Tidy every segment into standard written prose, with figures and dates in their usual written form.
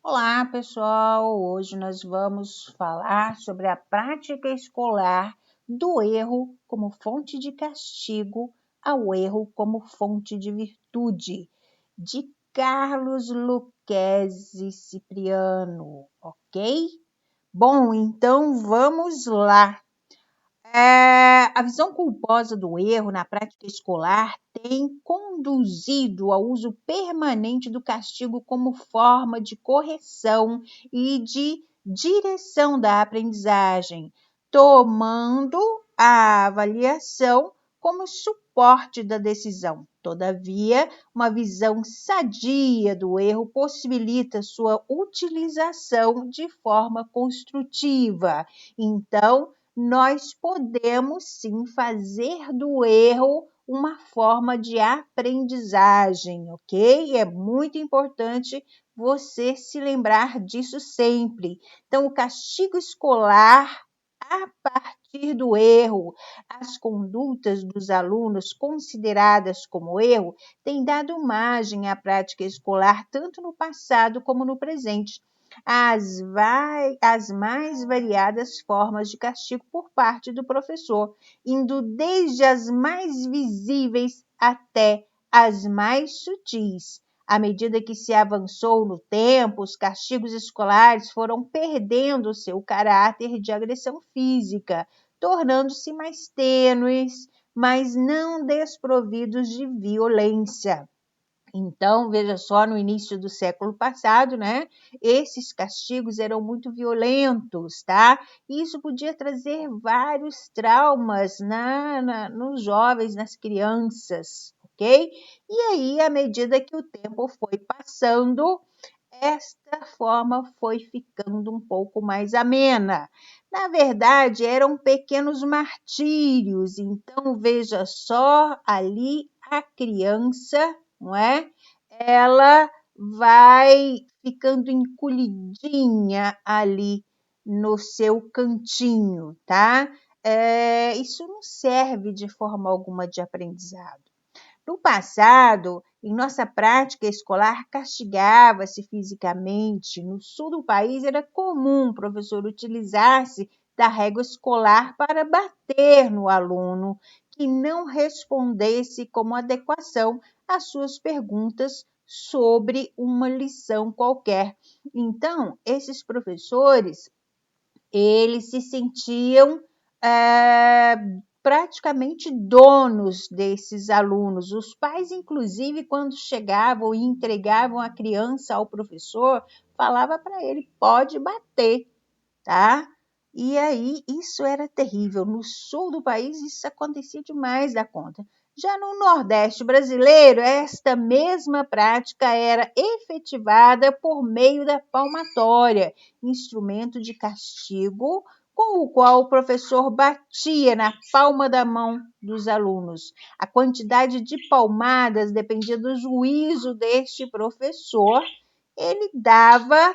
Olá, pessoal! Hoje nós vamos falar sobre a prática escolar do erro como fonte de castigo ao erro como fonte de virtude, de Carlos Lucchesi Cipriano, ok? Bom, então vamos lá. A visão culposa do erro na prática escolar tem conduzido ao uso permanente do castigo como forma de correção e de direção da aprendizagem, tomando a avaliação como suporte da decisão. Todavia, uma visão sadia do erro possibilita sua utilização de forma construtiva. Então, nós podemos sim fazer do erro uma forma de aprendizagem, ok? É muito importante você se lembrar disso sempre. Então, o castigo escolar, a partir do erro, as condutas dos alunos consideradas como erro, têm dado margem à prática escolar tanto no passado como no presente. As mais variadas formas de castigo por parte do professor, indo desde as mais visíveis até as mais sutis. À medida que se avançou no tempo, os castigos escolares foram perdendo seu caráter de agressão física, tornando-se mais tênues, mas não desprovidos de violência. Então, veja só, no início do século passado, né, esses castigos eram muito violentos, tá? E isso podia trazer vários traumas nos jovens, nas crianças, ok? E aí, à medida que o tempo foi passando, esta forma foi ficando um pouco mais amena. Na verdade, eram pequenos martírios. Então, veja só ali a criança, não é? Ela vai ficando encolhidinha ali no seu cantinho, tá? Isso não serve de forma alguma de aprendizado. No passado, em nossa prática escolar, castigava-se fisicamente. No sul do país, era comum o professor utilizar-se da régua escolar para bater no aluno que não respondesse com adequação às suas perguntas sobre uma lição qualquer. Então, esses professores, eles se sentiam praticamente donos desses alunos. Os pais, inclusive, quando chegavam e entregavam a criança ao professor, falava para ele, pode bater, tá? E aí, isso era terrível. No sul do país, isso acontecia demais da conta. Já no Nordeste brasileiro, esta mesma prática era efetivada por meio da palmatória, instrumento de castigo com o qual o professor batia na palma da mão dos alunos. A quantidade de palmadas dependia do juízo deste professor. Ele dava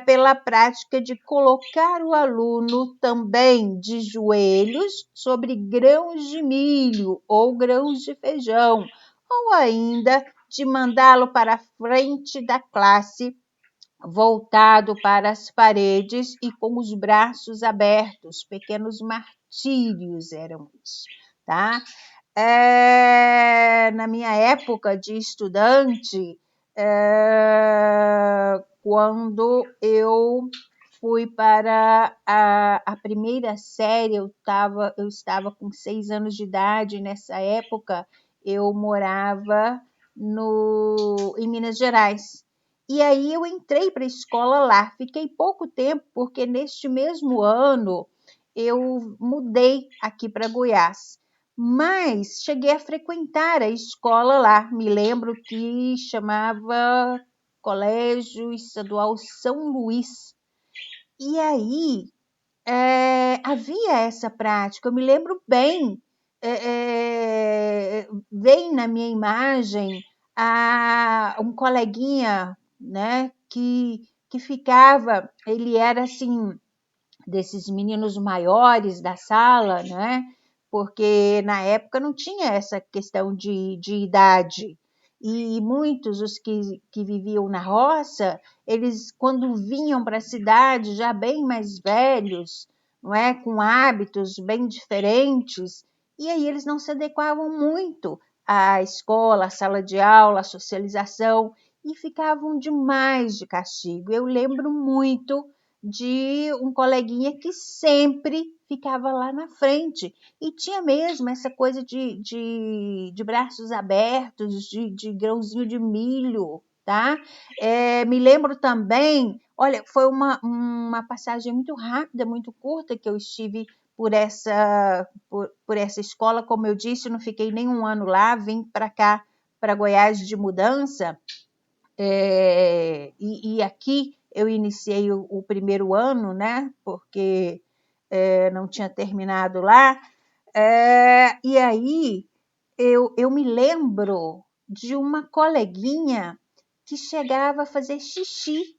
pela prática de colocar o aluno também de joelhos sobre grãos de milho ou grãos de feijão, ou ainda de mandá-lo para a frente da classe, voltado para as paredes e com os braços abertos. Pequenos martírios eram isso, tá? Na minha época de estudante, quando eu fui para a primeira série, eu estava com 6 anos de idade. Nessa época, eu morava em Minas Gerais. E aí eu entrei para a escola lá. Fiquei pouco tempo, porque neste mesmo ano eu mudei aqui para Goiás. Mas cheguei a frequentar a escola lá. Me lembro que chamava Colégio Estadual São Luís. E aí havia essa prática. Eu me lembro bem, vem na minha imagem um coleguinha, né, que ficava, ele era assim, desses meninos maiores da sala, né? Porque na época não tinha essa questão de idade. e muitos, os que viviam na roça, eles, quando vinham para a cidade, já bem mais velhos, não é? Com hábitos bem diferentes, e aí eles não se adequavam muito à escola, à sala de aula, à socialização, e ficavam demais de castigo. Eu lembro muito de um coleguinha que sempre ficava lá na frente e tinha mesmo essa coisa de braços abertos, de grãozinho de milho, tá? Me lembro também, olha, foi uma passagem muito rápida, muito curta que eu estive por essa escola, como eu disse, não fiquei nem um ano lá, vim para cá, para Goiás de mudança, e aqui eu iniciei o primeiro ano, né? Porque não tinha terminado lá. E aí eu me lembro de uma coleguinha que chegava a fazer xixi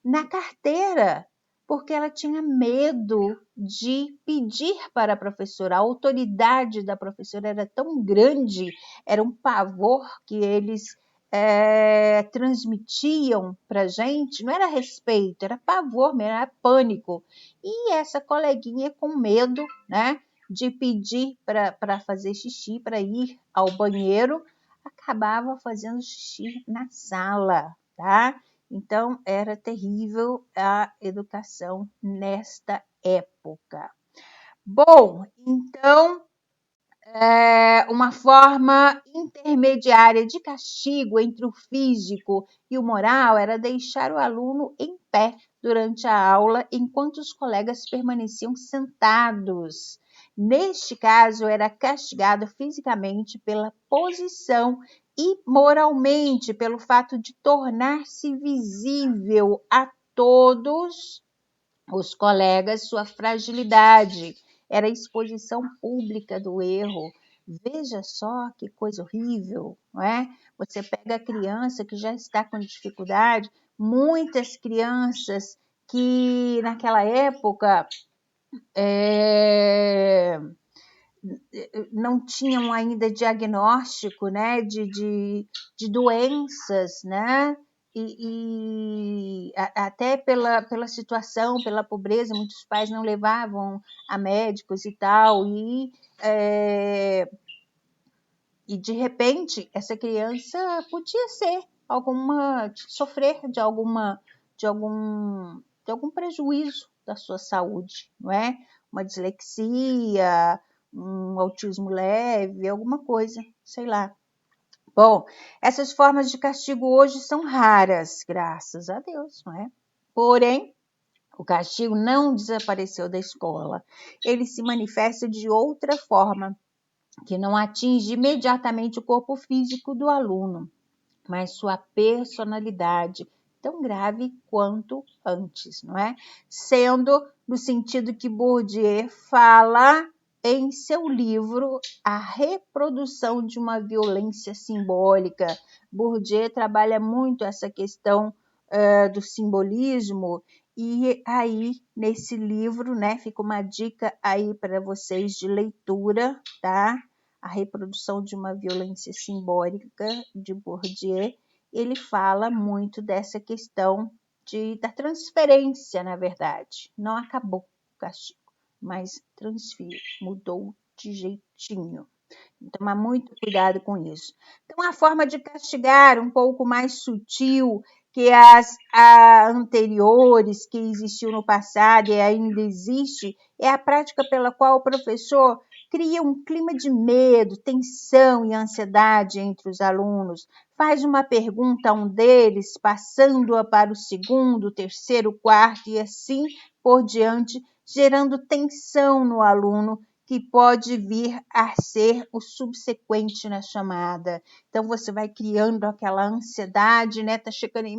na carteira, porque ela tinha medo de pedir para a professora. A autoridade da professora era tão grande, era um pavor que eles transmitiam para a gente, não era respeito, era pavor mesmo, era pânico. E essa coleguinha com medo, né, de pedir para fazer xixi, para ir ao banheiro, acabava fazendo xixi na sala, tá? Então, era terrível a educação nesta época. Bom, então, uma forma intermediária de castigo entre o físico e o moral era deixar o aluno em pé durante a aula enquanto os colegas permaneciam sentados. Neste caso, era castigado fisicamente pela posição e moralmente pelo fato de tornar-se visível a todos os colegas sua fragilidade. Era a exposição pública do erro. Veja só que coisa horrível, não é? Você pega a criança que já está com dificuldade, muitas crianças que naquela época não tinham ainda diagnóstico, né, de doenças, né, até pela situação, pela pobreza, muitos pais não levavam a médicos e tal, e de repente essa criança podia sofrer de algum prejuízo da sua saúde, não é? Uma dislexia, um autismo leve, alguma coisa, sei lá. Bom, essas formas de castigo hoje são raras, graças a Deus, não é? Porém, o castigo não desapareceu da escola. Ele se manifesta de outra forma, que não atinge imediatamente o corpo físico do aluno, mas sua personalidade, tão grave quanto antes, não é? Sendo no sentido que Bourdieu fala em seu livro A Reprodução de uma Violência Simbólica. Bourdieu trabalha muito essa questão do simbolismo, e aí nesse livro, né, fica uma dica aí para vocês de leitura, tá? A Reprodução de uma Violência Simbólica, de Bourdieu. Ele fala muito dessa questão da transferência, na verdade. Não acabou o castigo, mas transferiu, mudou de jeitinho. Tomar muito cuidado com isso. Então, a forma de castigar um pouco mais sutil que as anteriores, que existiu no passado e ainda existe, é a prática pela qual o professor cria um clima de medo, tensão e ansiedade entre os alunos, faz uma pergunta a um deles, passando-a para o segundo, terceiro, quarto e assim por diante, gerando tensão no aluno, que pode vir a ser o subsequente na chamada. Então, você vai criando aquela ansiedade, né? Tá chegando em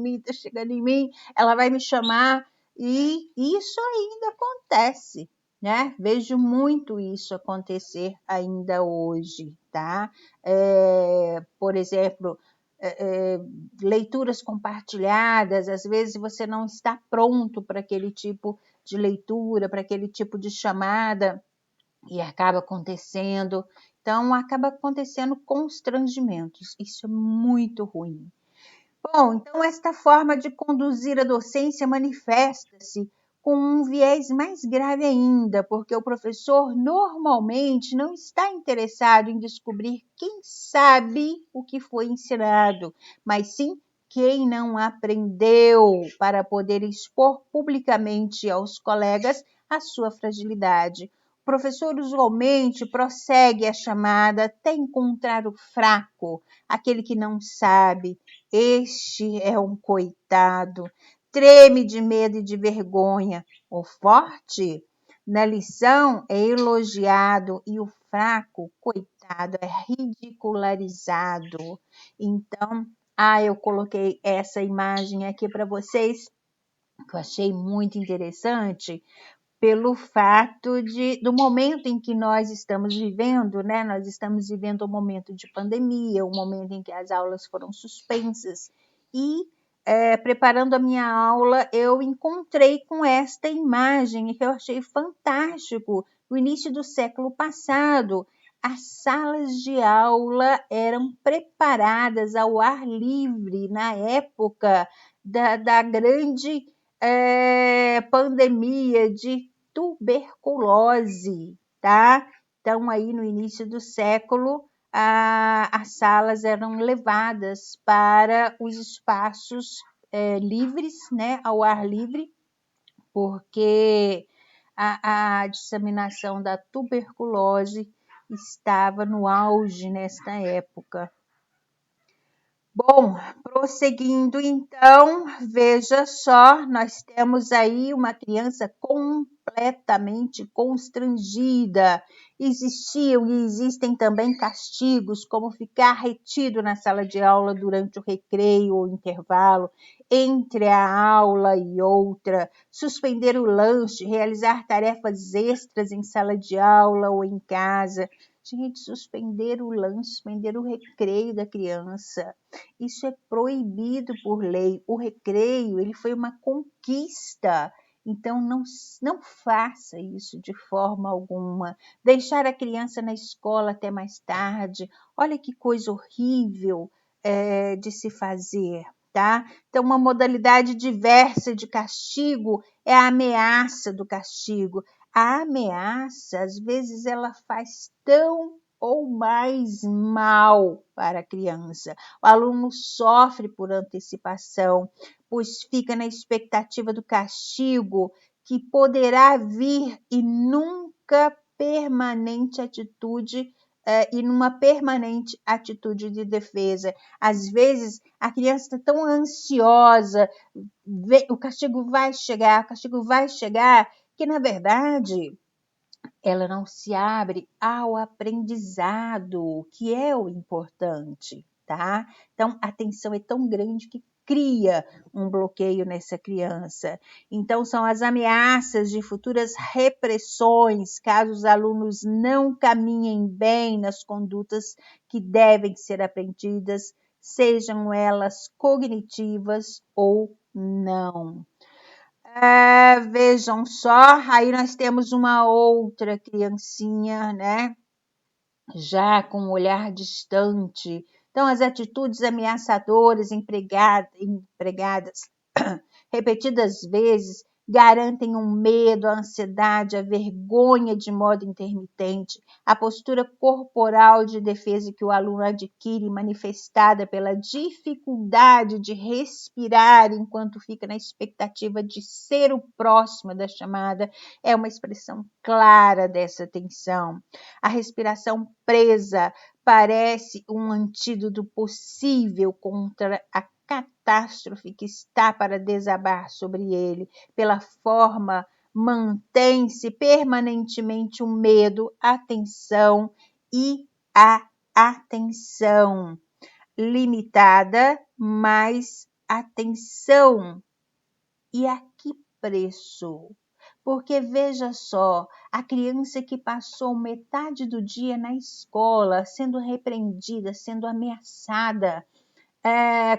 mim, ela vai me chamar, e isso ainda acontece, né? Vejo muito isso acontecer ainda hoje, tá? Por exemplo, leituras compartilhadas, às vezes você não está pronto para aquele tipo de leitura, para aquele tipo de chamada, e acaba acontecendo. Então, acaba acontecendo constrangimentos. Isso é muito ruim. Bom, então esta forma de conduzir a docência manifesta-se com um viés mais grave ainda, porque o professor normalmente não está interessado em descobrir quem sabe o que foi ensinado, mas sim quem não aprendeu, para poder expor publicamente aos colegas a sua fragilidade. O professor usualmente prossegue a chamada até encontrar o fraco, aquele que não sabe. Este é um coitado, treme de medo e de vergonha. O forte na lição é elogiado e o fraco, coitado, é ridicularizado. Então, eu coloquei essa imagem aqui para vocês, que eu achei muito interessante, pelo fato do momento em que nós estamos vivendo, né? Nós estamos vivendo um momento de pandemia, um momento em que as aulas foram suspensas. E, preparando a minha aula, eu encontrei com esta imagem que eu achei fantástico. No início do século passado, as salas de aula eram preparadas ao ar livre na época da grande pandemia de tuberculose, tá? Então, aí no início do século, as salas eram levadas para os espaços livres, né, ao ar livre, porque a disseminação da tuberculose estava no auge nesta época. Bom, prosseguindo então, veja só, nós temos aí uma criança completamente constrangida. Existiam e existem também castigos, como ficar retido na sala de aula durante o recreio ou intervalo, entre a aula e outra, suspender o lanche, realizar tarefas extras em sala de aula ou em casa. Gente, suspender o lanche, suspender o recreio da criança. Isso é proibido por lei. O recreio, ele foi uma conquista. Então, não faça isso de forma alguma. Deixar a criança na escola até mais tarde. Olha que coisa horrível de se fazer, tá? Então, uma modalidade diversa de castigo é a ameaça do castigo. A ameaça, às vezes, ela faz tão ou mais mal para a criança. O aluno sofre por antecipação, pois fica na expectativa do castigo que poderá vir e nunca permanente atitude e numa permanente atitude de defesa. Às vezes, a criança está tão ansiosa, o castigo vai chegar, que, na verdade, ela não se abre ao aprendizado, que é o importante, tá? Então, a tensão é tão grande que cria um bloqueio nessa criança. Então, são as ameaças de futuras repressões, caso os alunos não caminhem bem nas condutas que devem ser aprendidas, sejam elas cognitivas ou não. Vejam só, aí nós temos uma outra criancinha, né? Já com um olhar distante. Então, as atitudes ameaçadoras empregadas repetidas vezes garantem um medo, a ansiedade, a vergonha de modo intermitente, a postura corporal de defesa que o aluno adquire, manifestada pela dificuldade de respirar enquanto fica na expectativa de ser o próximo da chamada, é uma expressão clara dessa tensão. A respiração presa parece um antídoto possível contra a catástrofe que está para desabar sobre ele. Pela forma, mantém-se permanentemente o medo, a tensão e a atenção limitada, mas atenção. E a que preço? Porque veja só, a criança que passou metade do dia na escola, sendo repreendida, sendo ameaçada,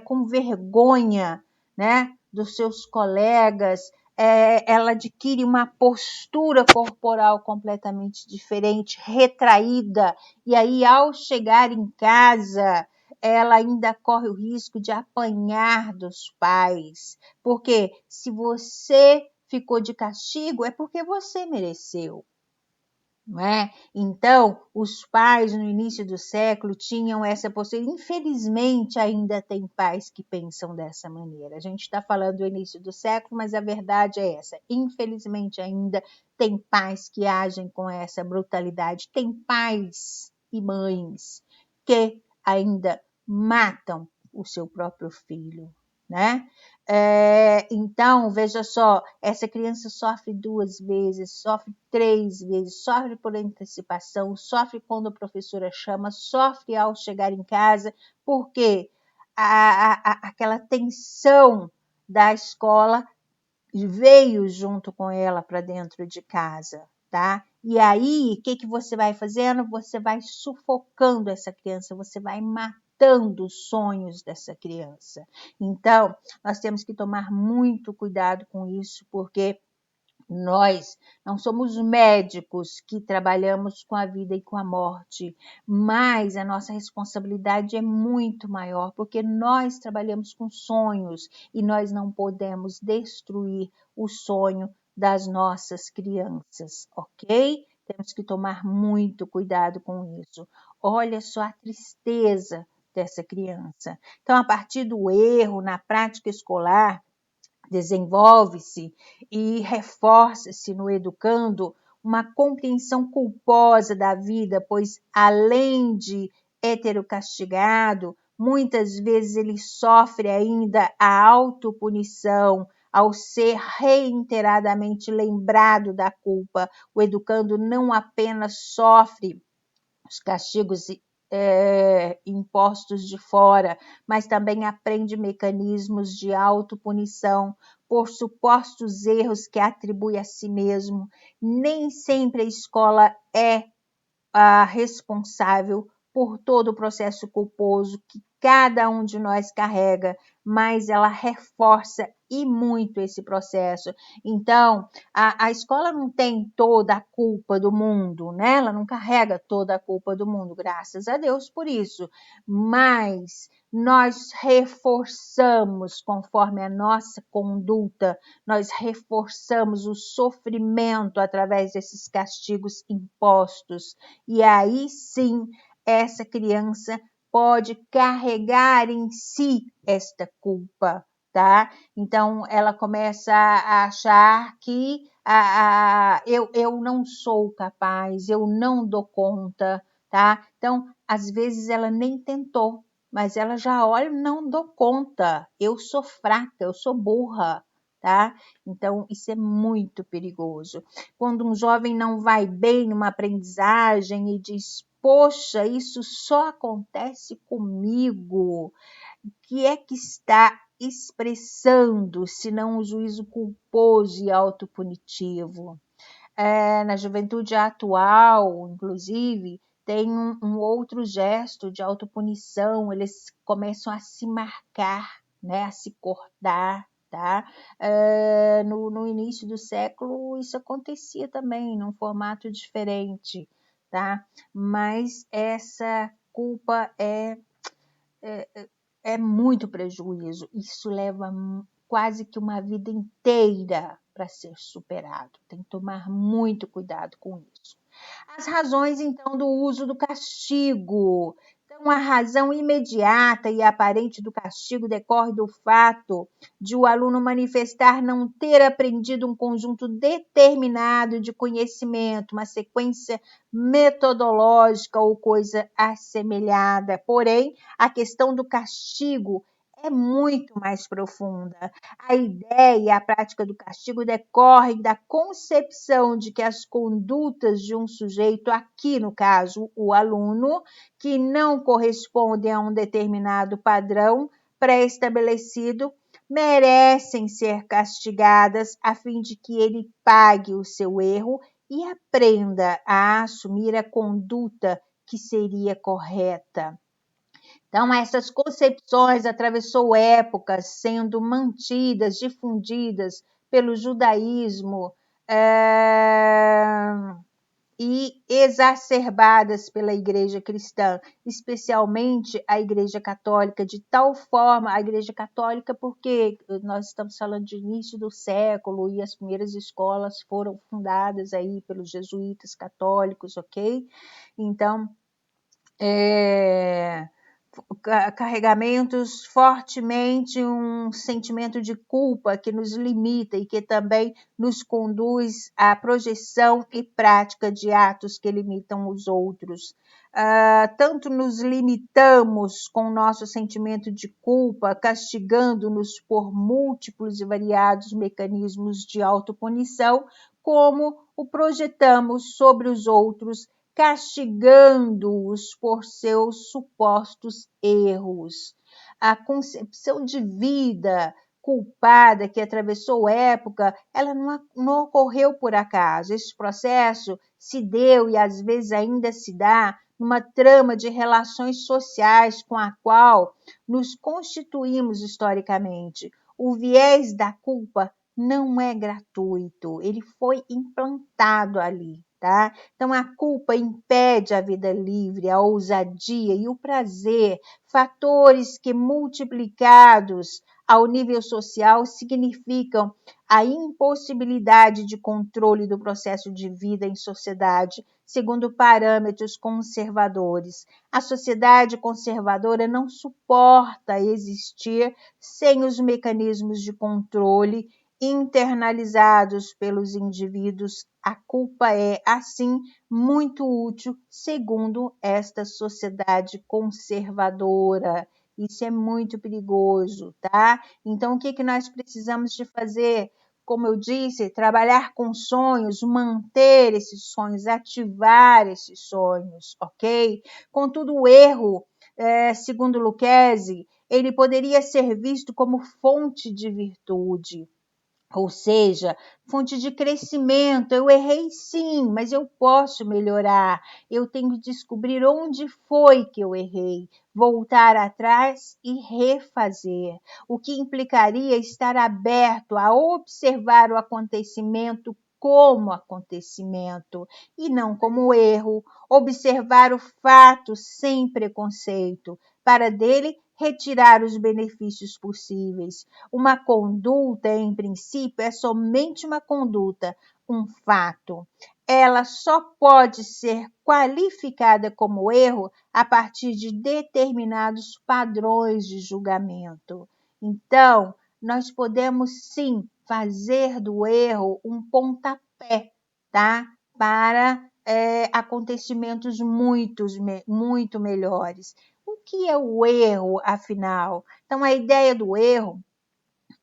com vergonha, né, dos seus colegas, ela adquire uma postura corporal completamente diferente, retraída, e aí, ao chegar em casa, ela ainda corre o risco de apanhar dos pais, porque se você ficou de castigo, é porque você mereceu. Não é? Então, os pais no início do século tinham essa postura. Infelizmente, ainda tem pais que pensam dessa maneira. A gente está falando do início do século, mas a verdade é essa. Infelizmente, ainda tem pais que agem com essa brutalidade. Tem pais e mães que ainda matam o seu próprio filho, né? Então, veja só, essa criança sofre 2 vezes, sofre 3 vezes, sofre por antecipação, sofre quando a professora chama, sofre ao chegar em casa, porque aquela tensão da escola veio junto com ela para dentro de casa, tá? E aí, o que você vai fazendo? Você vai sufocando essa criança, você vai matando os sonhos dessa criança. Então, nós temos que tomar muito cuidado com isso, porque nós não somos médicos que trabalhamos com a vida e com a morte, mas a nossa responsabilidade é muito maior, porque nós trabalhamos com sonhos e nós não podemos destruir o sonho das nossas crianças, ok? Temos que tomar muito cuidado com isso. Olha só a tristeza dessa criança. Então, a partir do erro na prática escolar, desenvolve-se e reforça-se no educando uma compreensão culposa da vida, pois além de heterocastigado, muitas vezes ele sofre ainda a autopunição ao ser reiteradamente lembrado da culpa. O educando não apenas sofre os castigos impostos de fora, mas também aprende mecanismos de autopunição por supostos erros que atribui a si mesmo. Nem sempre a escola é a responsável por todo o processo culposo que cada um de nós carrega, mas ela reforça e muito esse processo. Então, a escola não tem toda a culpa do mundo, né? Ela não carrega toda a culpa do mundo, graças a Deus por isso, mas nós reforçamos conforme a nossa conduta, nós reforçamos o sofrimento através desses castigos impostos. E aí sim, essa criança pode carregar em si esta culpa, tá? Então, ela começa a achar que eu não sou capaz, eu não dou conta, tá? Então, às vezes ela nem tentou, mas ela já olha, não dou conta, eu sou fraca, eu sou burra, tá? Então, isso é muito perigoso. Quando um jovem não vai bem numa aprendizagem e diz, poxa, isso só acontece comigo, o que é que está expressando, se não um juízo culposo e autopunitivo? Na juventude atual, inclusive, tem um outro gesto de autopunição, eles começam a se marcar, né, a se cortar, tá? No início do século, isso acontecia também, num formato diferente, tá? Mas essa culpa é muito prejuízo. Isso leva quase que uma vida inteira para ser superado. Tem que tomar muito cuidado com isso. As razões, então, do uso do castigo. Então, a razão imediata e aparente do castigo decorre do fato de o aluno manifestar não ter aprendido um conjunto determinado de conhecimento, uma sequência metodológica ou coisa assemelhada. Porém, a questão do castigo é muito mais profunda. A ideia e a prática do castigo decorrem da concepção de que as condutas de um sujeito, aqui no caso o aluno, que não correspondem a um determinado padrão pré-estabelecido, merecem ser castigadas a fim de que ele pague o seu erro e aprenda a assumir a conduta que seria correta. Então, essas concepções atravessou épocas, sendo mantidas, difundidas pelo judaísmo, e exacerbadas pela Igreja cristã, especialmente a Igreja Católica, de tal forma, a Igreja Católica, porque nós estamos falando de início do século e as primeiras escolas foram fundadas aí pelos jesuítas católicos, ok? Então, carregamentos fortemente um sentimento de culpa que nos limita e que também nos conduz à projeção e prática de atos que limitam os outros. Tanto nos limitamos com o nosso sentimento de culpa, castigando-nos por múltiplos e variados mecanismos de autopunição, como o projetamos sobre os outros, castigando-os por seus supostos erros. A concepção de vida culpada que atravessou época, ela não ocorreu por acaso. Esse processo se deu e às vezes ainda se dá numa trama de relações sociais com a qual nos constituímos historicamente. O viés da culpa não é gratuito, ele foi implantado ali. Tá? Então, a culpa impede a vida livre, a ousadia e o prazer, fatores que, multiplicados ao nível social, significam a impossibilidade de controle do processo de vida em sociedade, segundo parâmetros conservadores. A sociedade conservadora não suporta existir sem os mecanismos de controle internalizados pelos indivíduos. A culpa é, assim, muito útil, segundo esta sociedade conservadora. Isso é muito perigoso, tá? Então, o que nós precisamos de fazer? Como eu disse, trabalhar com sonhos, manter esses sonhos, ativar esses sonhos, ok? Contudo, o erro, segundo Lucchesi, ele poderia ser visto como fonte de virtude. Ou seja, fonte de crescimento. Eu errei sim, mas eu posso melhorar. Eu tenho que descobrir onde foi que eu errei, voltar atrás e refazer. O que implicaria estar aberto a observar o acontecimento como acontecimento e não como erro, observar o fato sem preconceito, para dele retirar os benefícios possíveis. Uma conduta, em princípio, é somente uma conduta, um fato. Ela só pode ser qualificada como erro a partir de determinados padrões de julgamento. Então, nós podemos sim fazer do erro um pontapé, tá? Para acontecimentos muito melhores. O que é o erro, afinal? Então, a ideia do erro,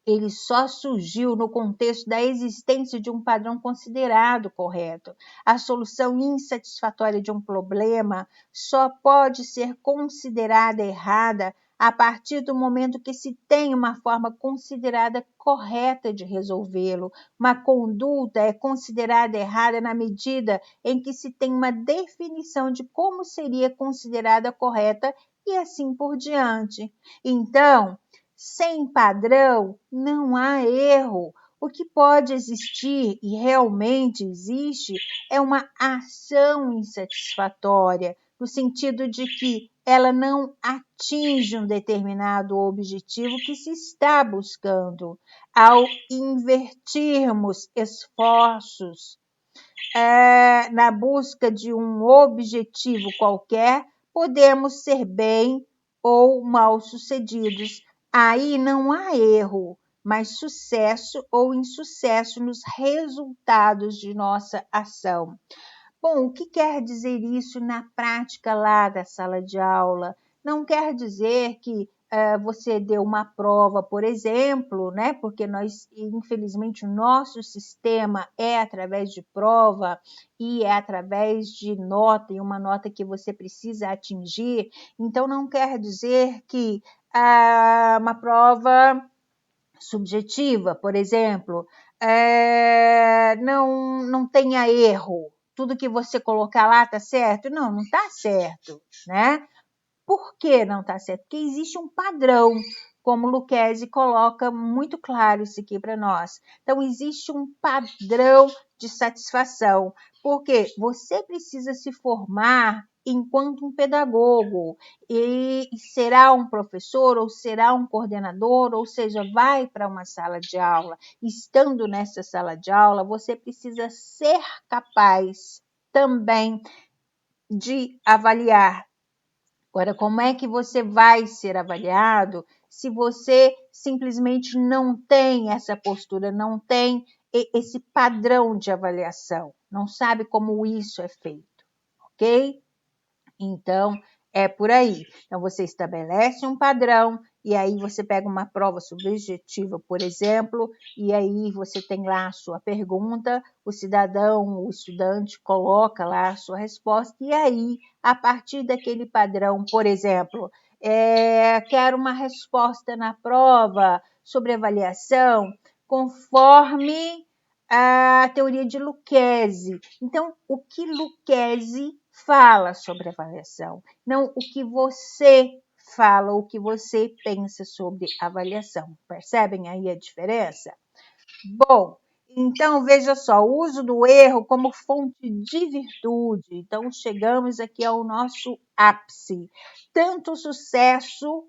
ele só surgiu no contexto da existência de um padrão considerado correto. A solução insatisfatória de um problema só pode ser considerada errada a partir do momento que se tem uma forma considerada correta de resolvê-lo. Uma conduta é considerada errada na medida em que se tem uma definição de como seria considerada correta e assim por diante. Então, sem padrão, não há erro. O que pode existir, e realmente existe, é uma ação insatisfatória, no sentido de que ela não atinge um determinado objetivo que se está buscando. Ao invertirmos esforços na busca de um objetivo qualquer, podemos ser bem ou mal sucedidos. Aí não há erro, mas sucesso ou insucesso nos resultados de nossa ação. Bom, o que quer dizer isso na prática lá da sala de aula? Não quer dizer que você deu uma prova, por exemplo, né? Porque infelizmente, o nosso sistema é através de prova e é através de nota, e uma nota que você precisa atingir. Então, não quer dizer que uma prova subjetiva, por exemplo, não tenha erro. Tudo que você colocar lá está certo? Não está certo, né? Por que não está certo? Porque existe um padrão. como Lucchesi coloca muito claro isso aqui para nós. Então, existe um padrão de satisfação, porque você precisa se formar enquanto um pedagogo e será um professor ou será um coordenador, ou seja, vai para uma sala de aula. Estando nessa sala de aula, você precisa ser capaz também de avaliar. Agora, como é que você vai ser avaliado se você simplesmente não tem essa postura, não tem esse padrão de avaliação, não sabe como isso é feito, ok? Então, é por aí. Então, você estabelece um padrão e aí você pega uma prova subjetiva, por exemplo, e aí você tem lá a sua pergunta, o cidadão, o estudante coloca lá a sua resposta e aí, a partir daquele padrão, por exemplo, quero uma resposta na prova sobre avaliação conforme a teoria de Lucchesi. Então, o que Lucchesi fala sobre avaliação, não o que você fala, o que você pensa sobre avaliação. Percebem aí a diferença? Bom, então veja só, o uso do erro como fonte de virtude. Então, chegamos aqui ao nosso ápice. Tanto o sucesso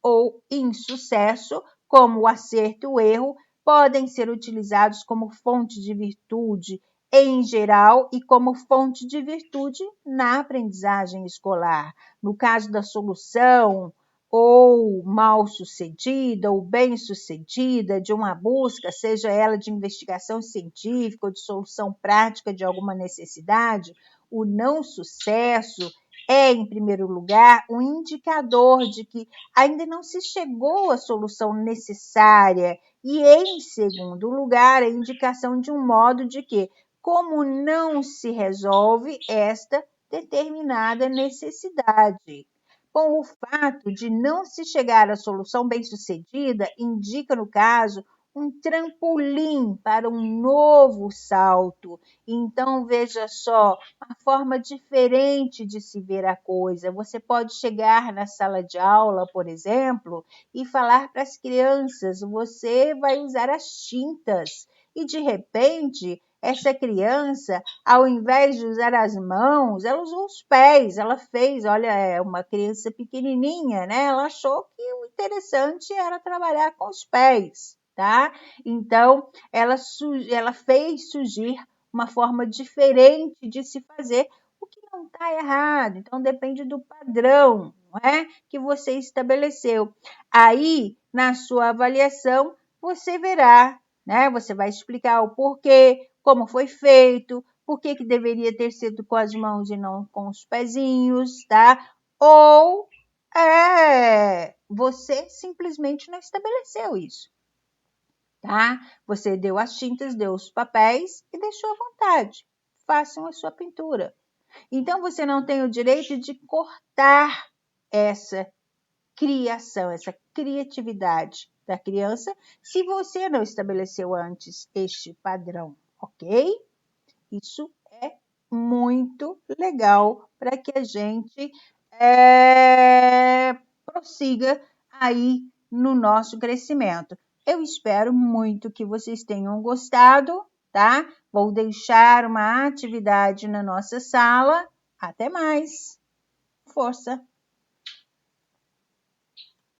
ou insucesso, como o acerto e o erro, podem ser utilizados como fonte de virtude em geral e como fonte de virtude na aprendizagem escolar. No caso da solução ou mal sucedida ou bem sucedida de uma busca, seja ela de investigação científica ou de solução prática de alguma necessidade, o não sucesso é, em primeiro lugar, um indicador de que ainda não se chegou à solução necessária e, em segundo lugar, a indicação de um modo de que, como não se resolve esta determinada necessidade. Bom, o fato de não se chegar à solução bem-sucedida indica, no caso, um trampolim para um novo salto. Então, veja só, uma forma diferente de se ver a coisa. Você pode chegar na sala de aula, por exemplo, e falar para as crianças: você vai usar as tintas. E, de repente, essa criança, ao invés de usar as mãos, ela usou os pés. Ela fez, olha, é uma criança pequenininha, né? Ela achou que o interessante era trabalhar com os pés, tá? Então, ela fez surgir uma forma diferente de se fazer, o que não está errado. Então, depende do padrão, não é? Que você estabeleceu. Aí, na sua avaliação, você verá, né? Você vai explicar o porquê, como foi feito, por que deveria ter sido com as mãos e não com os pezinhos, tá? Ou você simplesmente não estabeleceu isso, tá? Você deu as tintas, deu os papéis e deixou à vontade. Façam a sua pintura. Então, você não tem o direito de cortar essa criação, essa criatividade da criança, se você não estabeleceu antes este padrão, ok? Isso é muito legal para que a gente prossiga aí no nosso crescimento. Eu espero muito que vocês tenham gostado, tá? Vou deixar uma atividade na nossa sala. Até mais. Força!